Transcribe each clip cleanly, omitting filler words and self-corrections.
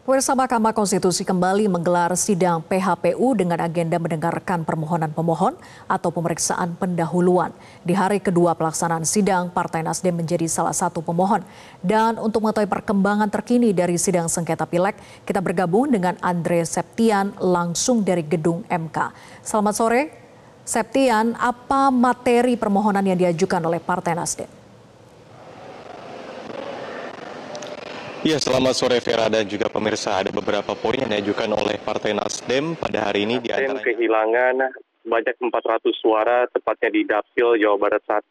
Pemirsa, Mahkamah Konstitusi kembali menggelar sidang PHPU dengan agenda mendengarkan permohonan pemohon atau pemeriksaan pendahuluan. Di hari kedua pelaksanaan sidang, Partai Nasdem menjadi salah satu pemohon. Dan untuk mengetahui perkembangan terkini dari sidang sengketa Pileg, kita bergabung dengan Andre Septian langsung dari gedung MK. Selamat sore, Septian, apa materi permohonan yang diajukan oleh Partai Nasdem? Ya, selamat sore Vera dan juga pemirsa. Ada beberapa poin yang diajukan oleh Partai Nasdem pada hari ini. Nasdem kehilangan sebanyak 400 suara, tepatnya di Dapil Jawa Barat 1,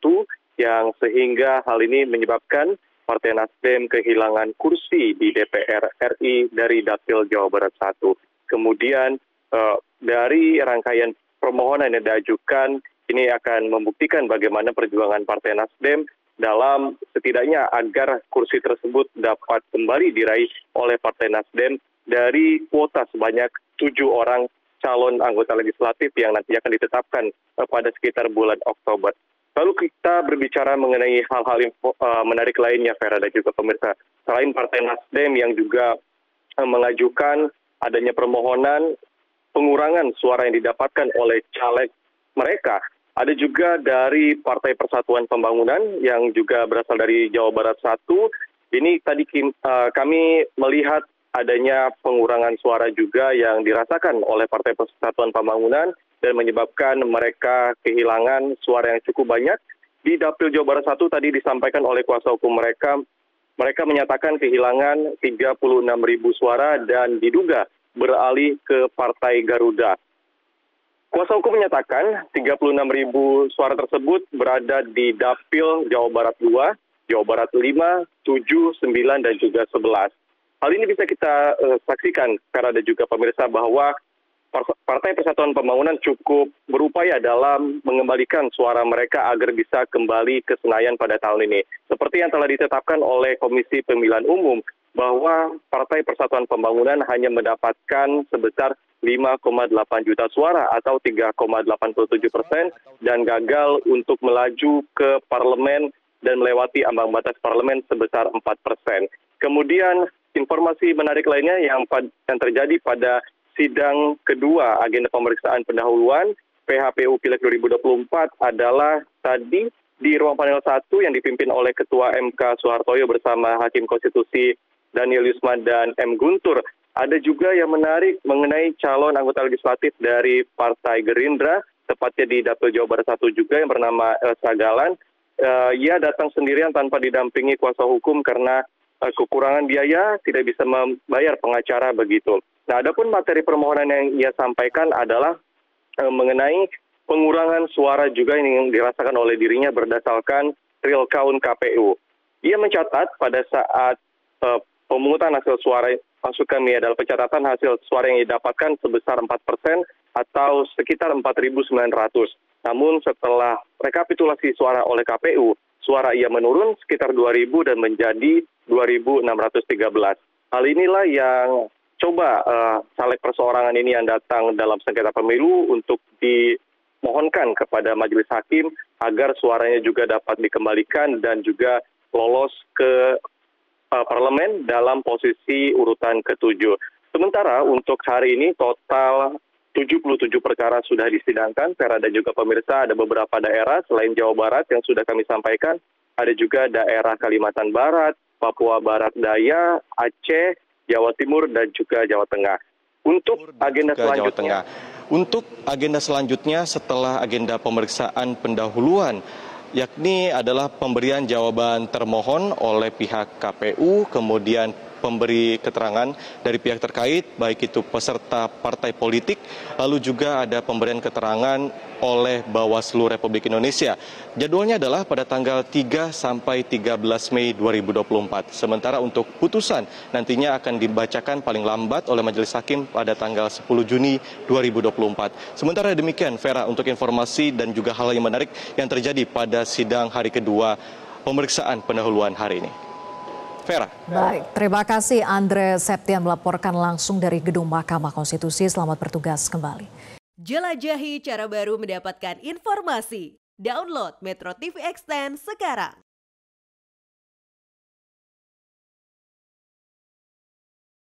yang sehingga hal ini menyebabkan Partai Nasdem kehilangan kursi di DPR RI dari Dapil Jawa Barat 1. Kemudian dari rangkaian permohonan yang diajukan, ini akan membuktikan bagaimana perjuangan Partai Nasdem dalam setidaknya agar kursi tersebut dapat kembali diraih oleh Partai Nasdem dari kuota sebanyak 7 orang calon anggota legislatif yang nanti akan ditetapkan pada sekitar bulan Oktober. Lalu kita berbicara mengenai hal-hal menarik lainnya, Vera dan juga pemirsa. Selain Partai Nasdem yang juga mengajukan adanya permohonan pengurangan suara yang didapatkan oleh caleg mereka, ada juga dari Partai Persatuan Pembangunan yang juga berasal dari Jawa Barat 1. Ini tadi kami melihat adanya pengurangan suara juga yang dirasakan oleh Partai Persatuan Pembangunan dan menyebabkan mereka kehilangan suara yang cukup banyak. Di Dapil Jawa Barat 1 tadi disampaikan oleh kuasa hukum mereka menyatakan kehilangan 36.000 suara dan diduga beralih ke Partai Garuda. Kuasa hukum menyatakan 36.000 suara tersebut berada di Dapil Jawa Barat 2, Jawa Barat 5, 7, 9, dan juga 11. Hal ini bisa kita saksikan karena ada juga pemirsa bahwa Partai Persatuan Pembangunan cukup berupaya dalam mengembalikan suara mereka agar bisa kembali ke Senayan pada tahun ini. Seperti yang telah ditetapkan oleh Komisi Pemilihan Umum, bahwa Partai Persatuan Pembangunan hanya mendapatkan sebesar 5,8 juta suara atau 3,87% dan gagal untuk melaju ke parlemen dan melewati ambang batas parlemen sebesar 4%. Kemudian informasi menarik lainnya yang terjadi pada sidang kedua agenda pemeriksaan pendahuluan PHPU Pileg 2024 adalah tadi di ruang panel 1 yang dipimpin oleh Ketua MK Soehartoyo bersama Hakim Konstitusi Daniel Yusman dan M. Guntur. Ada juga yang menarik mengenai calon anggota legislatif dari Partai Gerindra, tepatnya di Dapil Jawa Barat 1 juga yang bernama Elsa Galan. Ia datang sendirian tanpa didampingi kuasa hukum karena kekurangan biaya, tidak bisa membayar pengacara begitu. Nah, adapun materi permohonan yang ia sampaikan adalah mengenai pengurangan suara juga yang dirasakan oleh dirinya berdasarkan real count KPU. Ia mencatat pada saat pemungutan hasil suara, maksud kami adalah pencatatan hasil suara yang didapatkan sebesar 4% atau sekitar 4.900. Namun setelah rekapitulasi suara oleh KPU, suara ia menurun sekitar 2.000 dan menjadi 2.613. Hal inilah yang coba caleg perseorangan ini yang datang dalam sengketa pemilu untuk dimohonkan kepada majelis hakim agar suaranya juga dapat dikembalikan dan juga lolos ke parlemen dalam posisi urutan ke-7. Sementara untuk hari ini total 77 perkara sudah disidangkan. Vera dan juga pemirsa, ada beberapa daerah selain Jawa Barat yang sudah kami sampaikan. Ada juga daerah Kalimantan Barat, Papua Barat Daya, Aceh, Jawa Timur, dan juga Jawa Tengah. Untuk agenda selanjutnya setelah agenda pemeriksaan pendahuluan, yakni adalah pemberian jawaban termohon oleh pihak KPU, kemudian pemberi keterangan dari pihak terkait, baik itu peserta partai politik, lalu juga ada pemberian keterangan oleh Bawaslu Republik Indonesia. Jadwalnya adalah pada tanggal 3 sampai 13 Mei 2024. Sementara untuk putusan nantinya akan dibacakan paling lambat oleh Majelis Hakim pada tanggal 10 Juni 2024. Sementara demikian, Vera, untuk informasi dan juga hal yang menarik yang terjadi pada sidang hari kedua pemeriksaan pendahuluan hari ini. Vera. Baik, terima kasih Andre Septian melaporkan langsung dari Gedung Mahkamah Konstitusi. Selamat bertugas kembali. Jelajahi cara baru mendapatkan informasi. Download Metro TV Extend sekarang.